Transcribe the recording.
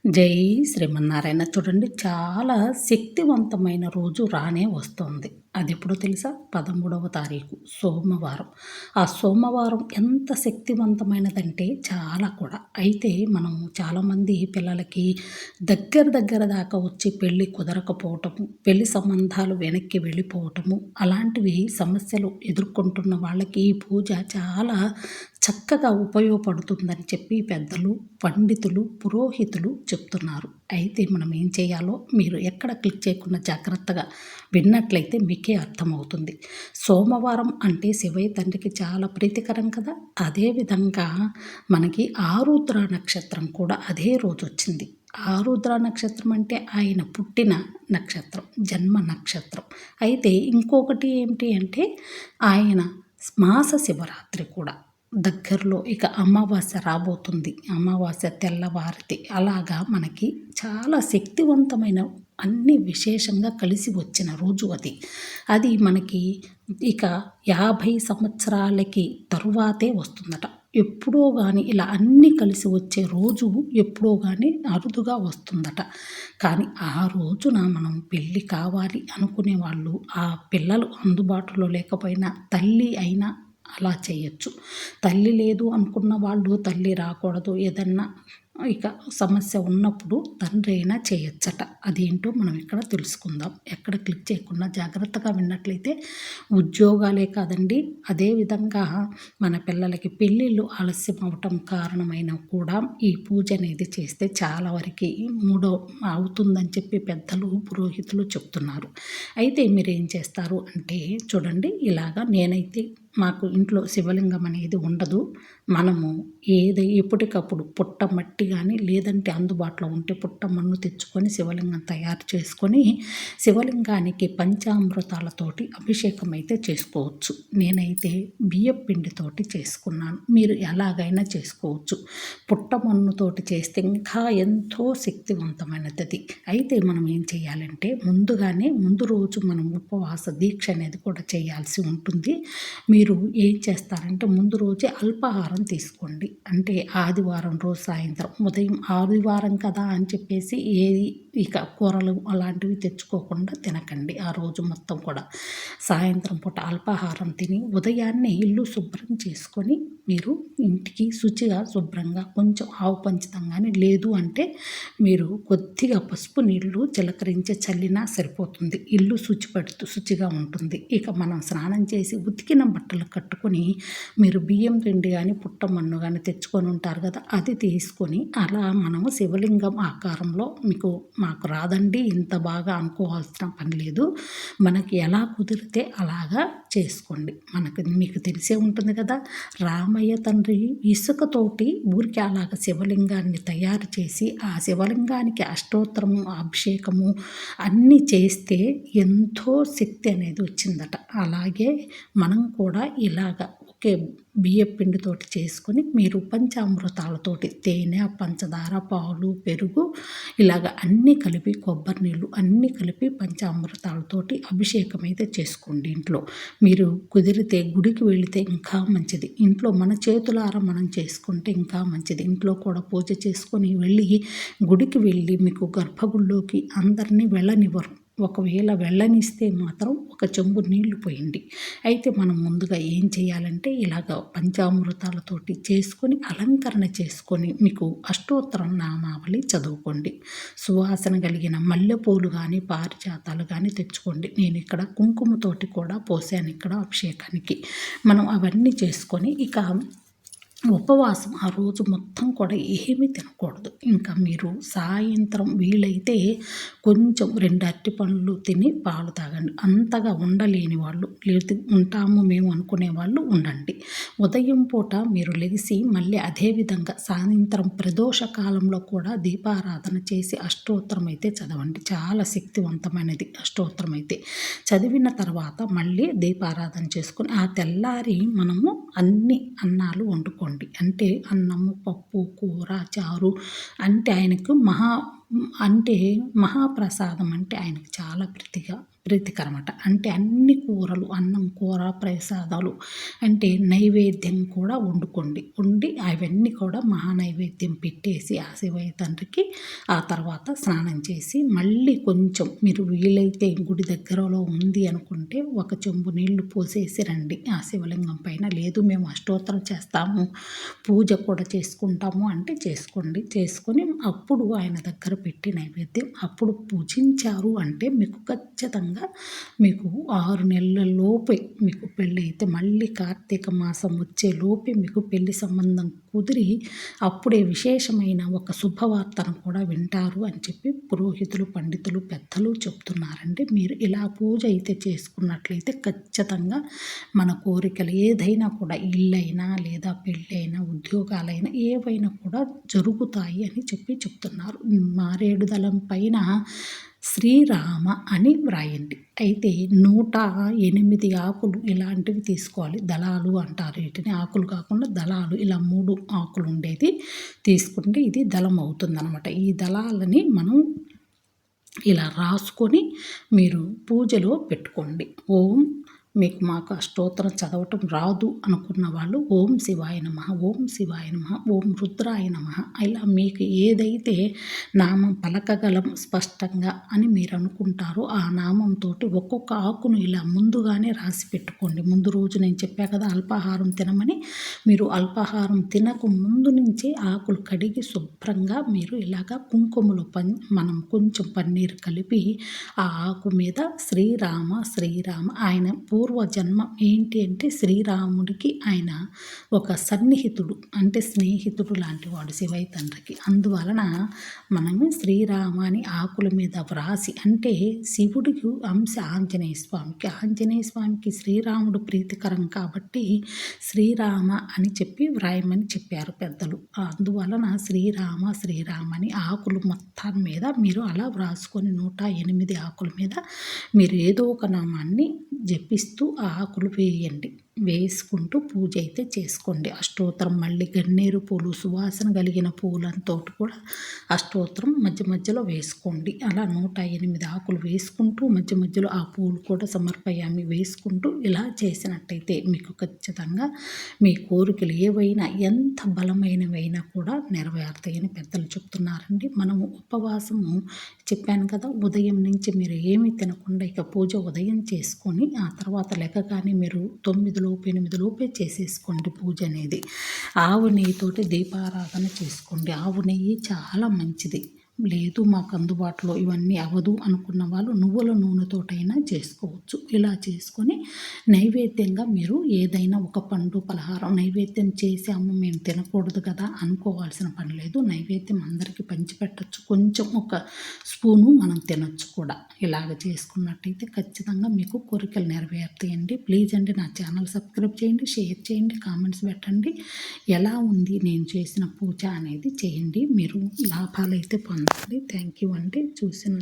జై శ్రీమన్నారాయణ. చూడండి, చాలా శక్తివంతమైన రోజు రానే వస్తోంది. అదెప్పుడో తెలుసా? 13వ తారీఖు సోమవారం. ఆ సోమవారం ఎంత శక్తివంతమైనదంటే చాలా కూడా. అయితే మనం చాలామంది పిల్లలకి దగ్గర దాకా వచ్చి పెళ్ళి కుదరకపోవటము, పెళ్లి సంబంధాలు వెనక్కి వెళ్ళిపోవటము, అలాంటివి సమస్యలు ఎదుర్కొంటున్న వాళ్ళకి ఈ పూజ చాలా చక్కగా ఉపయోగపడుతుందని చెప్పి పెద్దలు, పండితులు, పురోహితులు చెప్తున్నారు. అయితే మనం ఏం చేయాలో మీరు ఎక్కడ క్లిక్ చేయకుండా జాగ్రత్తగా విన్నట్లయితే మీకే అర్థమవుతుంది. సోమవారం అంటే శివయ్య తండ్రికి చాలా ప్రీతికరం కదా. అదేవిధంగా మనకి ఆరుద్ర నక్షత్రం కూడా అదే రోజు వచ్చింది. ఆరుద్ర నక్షత్రం అంటే ఆయన పుట్టిన నక్షత్రం, జన్మ నక్షత్రం. అయితే ఇంకొకటి ఏమిటి అంటే ఆయన మాస శివరాత్రి కూడా దగ్గరలో. ఇక అమావాస్య రాబోతుంది. అమావాస్య తెల్లవారితే అలాగా మనకి చాలా శక్తివంతమైన అన్ని విశేషంగా కలిసి వచ్చిన రోజు అది. అది మనకి ఇక 50 సంవత్సరాలకి తరువాతే వస్తుందట. ఎప్పుడో కానీ ఇలా అన్నీ కలిసి వచ్చే రోజు ఎప్పుడో కానీ అరుదుగా వస్తుందట. కానీ ఆ రోజున మనం పెళ్ళి కావాలి అనుకునే వాళ్ళు, ఆ పిల్లలు అందుబాటులో లేకపోయినా తల్లి అయినా అలా చేయొచ్చు. తల్లి లేదు అనుకున్న వాళ్ళు తల్లి రాకూడదు, ఏదన్నా ఇక సమస్య ఉన్నప్పుడు తండ్రి అయినా చేయొచ్చట. అదేంటో మనం ఇక్కడ తెలుసుకుందాం. ఎక్కడ క్లిక్ చేయకుండా జాగ్రత్తగా విన్నట్లయితే ఉద్యోగాలే కాదండి, అదేవిధంగా మన పిల్లలకి పెళ్ళిళ్ళు ఆలస్యం అవటం కారణమైన కూడా ఈ పూజ అనేది చేస్తే చాలా వరకు అవుతుందని చెప్పి పెద్దలు, పురోహితులు చెప్తున్నారు. అయితే మీరేం చేస్తారు అంటే చూడండి, ఇలాగా నేనైతే మాకు ఇంట్లో శివలింగం అనేది ఉండదు. మనము ఎప్పటికప్పుడు పుట్ట మట్టి కానీ లేదంటే అందుబాటులో ఉంటే పుట్ట మన్ను తెచ్చుకొని శివలింగం తయారు చేసుకొని శివలింగానికి పంచామృతాలతోటి అభిషేకం అయితే చేసుకోవచ్చు. నేనైతే బియ్యం పిండితోటి చేసుకున్నాను. మీరు ఎలాగైనా చేసుకోవచ్చు. పుట్ట మన్నుతోటి చేస్తే ఇంకా ఎంతో శక్తివంతమైనది. అయితే మనం ఏం చేయాలంటే ముందు రోజు మనం ఉపవాస దీక్ష అనేది కూడా చేయాల్సి ఉంటుంది. మీరు ఏం చేస్తారంటే ముందు రోజే అల్పాహారం తీసుకోండి. అంటే ఆదివారం రోజు సాయంత్రం, ఉదయం ఆదివారం కదా అని చెప్పేసి ఏది ఇక కూరలు అలాంటివి తెచ్చుకోకుండా తినకండి. ఆ రోజు మొత్తం కూడా సాయంత్రం పూట అల్పాహారం తిని ఉదయాన్నే ఇల్లు శుభ్రం చేసుకొని మీరు ఇంటికి శుభ్రంగా కొంచెం ఆవు పంచుతాం కానీ లేదు అంటే మీరు కొద్దిగా పసుపు నీళ్లు చిలకరించి చల్లినా సరిపోతుంది. ఇల్లు శుచిగా ఉంటుంది. ఇక మనం స్నానం చేసి ఉతికిన బట్టలు కట్టుకొని మీరు బియ్యం పిండి కానీ పుట్టమన్ను కానీ తెచ్చుకొని ఉంటారు కదా, అది తీసుకొని అలా మనము శివలింగం ఆకారంలో మాకు రాదండి ఇంత బాగా అనుకోవాల్సిన పని లేదు, మనకి ఎలా కుదిరితే అలాగా చేసుకోండి. మీకు తెలిసే ఉంటుంది కదా, రామయ్య తండ్రి ఇసుకతోటి ఊరికి అలాగ శివలింగాన్ని తయారు చేసి ఆ శివలింగానికి అష్టోత్తరము, అభిషేకము అన్నీ చేస్తే ఎంతో శక్తి అనేది వచ్చిందట. అలాగే మనం కూడా ఇలాగ ఒకే బియ్యం పిండితోటి చేసుకొని మీరు పంచామృతాలతోటి తేనె, పంచదార, పాలు, పెరుగు ఇలాగ అన్నీ కలిపి కొబ్బరి నీళ్ళు అన్నీ కలిపి పంచామృతాలతోటి అభిషేకం అయితే చేసుకోండి. ఇంట్లో మీరు కుదిరితే గుడికి వెళితే ఇంకా మంచిది. ఇంట్లో మన చేతులారా మనం చేసుకుంటే ఇంకా మంచిది. ఇంట్లో కూడా పూజ చేసుకొని వెళ్ళి గుడికి వెళ్ళి మీకు గర్భగుడిలోకి అందరినీ వెళ్ళనివ్వరు. ఒకవేళ వెళ్ళనిస్తే మాత్రం ఒక చెంబు నీళ్లు పోయండి. అయితే మనం ముందుగా ఏం చేయాలంటే ఇలాగ పంచామృతాలతోటి చేసుకొని అలంకరణ చేసుకొని మీకు అష్టోత్తరం నామావళి చదువుకోండి. సువాసన కలిగిన మల్లెపూలు కానీ పారిజాతాలు కానీ తెచ్చుకోండి. నేను ఇక్కడ కుంకుమతోటి కూడా పోసాను ఇక్కడ అభిషేకానికి. మనం అవన్నీ చేసుకొని ఇక ఉపవాసం ఆ రోజు మొత్తం కూడా ఏమీ తినకూడదు. ఇంకా మీరు సాయంత్రం వీలైతే కొంచెం 2 అరటిపండ్లు తిని పాలు తాగండి. అంతగా ఉండలేని వాళ్ళు, లేదు ఉంటాము మేము అనుకునే వాళ్ళు ఉండండి. ఉదయం పూట మీరు లెగిసి మళ్ళీ అదేవిధంగా సాయంత్రం ప్రదోష కాలంలో కూడా దీపారాధన చేసి అష్టోత్తరం అయితే చదవండి. చాలా శక్తివంతమైనది అష్టోత్తరం అయితే. చదివిన తర్వాత మళ్ళీ దీపారాధన చేసుకొని ఆ తెల్లారి మనము అన్ని అన్నాలు వండుకోండి. అంటే అన్నము, పప్పు, కూర, చారు అంటే ఆయనకు అంటే మహాప్రసాదం అంటే ఆయనకి చాలా ప్రీతికరమట. అంటే అన్ని కూరలు, అన్నం, కూర, ప్రసాదాలు అంటే నైవేద్యం కూడా వండి అవన్నీ కూడా మహానైవేద్యం పెట్టేసి ఆ శివయ్య తండ్రికి ఆ తర్వాత స్నానం చేసి మళ్ళీ కొంచెం మీరు వీలైతే గుడి దగ్గరలో ఉంది అనుకుంటే ఒక చెంబు నీళ్లు పోసేసి రండి ఆ శివలింగం పైన. లేదు మేము అష్టోత్తరం చేస్తాము, పూజ కూడా చేసుకుంటాము అంటే చేసుకోండి. చేసుకొని అప్పుడు ఆయన దగ్గర పెట్టి నైవేద్యం అప్పుడు పూజించారు అంటే మీకు ఖచ్చితంగా మీకు 6 నెలల లోపే మీకు పెళ్ళి అయితే మళ్ళీ కార్తీక మాసం వచ్చే లోపే మీకు పెళ్లి సంబంధం కుదిరి అప్పుడే విశేషమైన ఒక శుభవార్తను కూడా వింటారు అని చెప్పి పురోహితులు, పండితులు, పెద్దలు చెప్తున్నారండి. మీరు ఇలా పూజ అయితే చేసుకున్నట్లయితే ఖచ్చితంగా మన కోరికలు ఏదైనా కూడా ఇల్లైనా లేదా పెళ్ళైనా ఉద్యోగాలైనా ఏవైనా కూడా జరుగుతాయి అని చెప్తున్నారు. మారేడు దళం పైన శ్రీరామ అని వ్రాయండి. అయితే 108 ఆకులు ఇలాంటివి తీసుకోవాలి. దళాలు అంటారు వీటిని, ఆకులు కాకుండా దళాలు, ఇలా 3 ఆకులు ఉండేది తీసుకుంటే ఇది దళం అవుతుందన్నమాట. ఈ దళాలని మనం ఇలా రాసుకొని మీరు పూజలో పెట్టుకోండి. మీకు మాకు ఆ స్తోత్రం చదవటం రాదు అనుకున్న వాళ్ళు ఓం శివాయ నమః, ఓం శివాయ నమః, ఓం రుద్రాయ నమః ఇలా మీకు ఏదైతే నామం పలకగలం స్పష్టంగా అని మీరు అనుకుంటారో ఆ నామంతో ఒక్కొక్క ఆకును ఇలా ముందుగానే రాసి పెట్టుకోండి. ముందు రోజు నేను చెప్పా కదా అల్పాహారం తినమని, మీరు అల్పాహారం తినక ముందు నుంచే ఆకులు కడిగి శుభ్రంగా మీరు ఇలాగా కుంకుమలో మనం కొంచెం పన్నీరు కలిపి ఆ ఆకు మీద శ్రీరామ శ్రీరామ, ఆయన పూర్వజన్మ ఏంటి అంటే శ్రీరాముడికి ఆయన ఒక సన్నిహితుడు అంటే స్నేహితుడు లాంటి వాడు శివయ్య తండ్రికి. అందువలన మనము శ్రీరామ అని ఆకుల మీద వ్రాసి, అంటే శివుడికి అంశ ఆంజనేయ స్వామికి, ఆంజనేయ స్వామికి శ్రీరాముడు ప్రీతికరం కాబట్టి శ్రీరామ అని చెప్పి వ్రాయమని చెప్పారు పెద్దలు. అందువలన శ్రీరామ శ్రీరామ అని ఆకులు మొత్తం మీద మీరు అలా వ్రాసుకొని 108 ఆకుల మీద మీరు ఏదో ఒక నామాన్ని జపిస్తూ ఆ ఆకులు వేయండి. వేసుకుంటూ పూజ అయితే చేసుకోండి. అష్టోత్తరం మళ్ళీ గన్నేరు పూలు, సువాసన కలిగిన పూలంతో కూడా అష్టోత్తరం మధ్య మధ్యలో వేసుకోండి. అలా 108 ఆకులు వేసుకుంటూ మధ్య మధ్యలో ఆ పూలు కూడా సమర్పయామి వేసుకుంటూ ఇలా చేసినట్టయితే మీకు ఖచ్చితంగా మీ కోరికలు ఏవైనా ఎంత బలమైనవైనా కూడా నెరవేరుతాయని పెద్దలు చెప్తున్నారండి. మనము ఉపవాసము చెప్పాను కదా, ఉదయం నుంచి మీరు ఏమీ తినకుండా ఇక పూజ ఉదయం చేసుకొని ఆ తర్వాత లెక్కగానే మీరు 9 లోపు 8 లోపే చేసేసుకోండి పూజ అనేది. ఆవు నెయ్యితోటి దీపారాధన చేసుకోండి. ఆవు నెయ్యి చాలా మంచిది. లేదు మాకు అందుబాటులో ఇవన్నీ అవ్వదు అనుకున్న వాళ్ళు నువ్వుల నూనెతోటైనా చేసుకోవచ్చు. ఇలా చేసుకొని నైవేద్యంగా మీరు ఏదైనా ఒక పండు పలహారం నైవేద్యం చేసాము మేము తినకూడదు కదా అనుకోవాల్సిన పని లేదు. నైవేద్యం అందరికీ పంచిపెట్టచ్చు. కొంచెం ఒక స్పూను మనం తినచ్చు కూడా. ఇలాగ చేసుకున్నట్టయితే ఖచ్చితంగా మీకు కోరికలు నెరవేరుతాయండి. ప్లీజ్ అండి నా ఛానల్ సబ్స్క్రైబ్ చేయండి, షేర్ చేయండి, కామెంట్స్ పెట్టండి. ఎలా ఉంది నేను చేసిన పూజ అనేది చేయండి. మీరు లాభాలు అయితే పొందండి. థ్యాంక్ యూ అండి చూసిన